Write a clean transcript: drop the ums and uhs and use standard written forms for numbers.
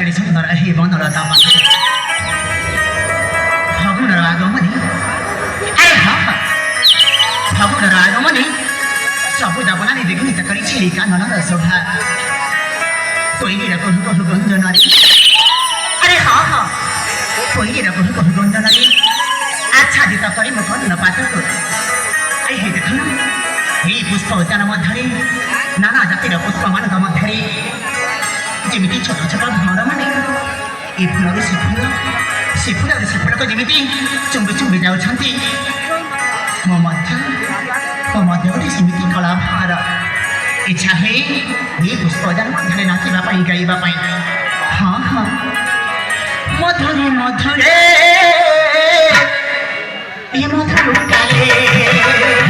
केड़ी सुंदर हे बनलता बाटे फागुन आगमनी अरे हाँ फागुन आगमनी सबुजा बनानी देखनी त करी छिली कानन र शोभा कोइली र कहु गन्धनारी अरे हाँ कोइली र कहु गन्धनारी अच्छा दिता करी म कन्न पातको आई हे देखन हे पुष्प उद्यान मध्यरे नाना जातिर पुष्पमानका मध्यरे जेमिति छोट छोट घर माने ए फुलर से फुलक जेमिति चुम्बी जाउछन्ति म मध्य गोटे सेमिति कला भार इच्छा हे पुष्प उद्यान मध्यरे नाचिबा पाई गाइबा पाई हाँ मधुरे मधुरे ये मधुर काले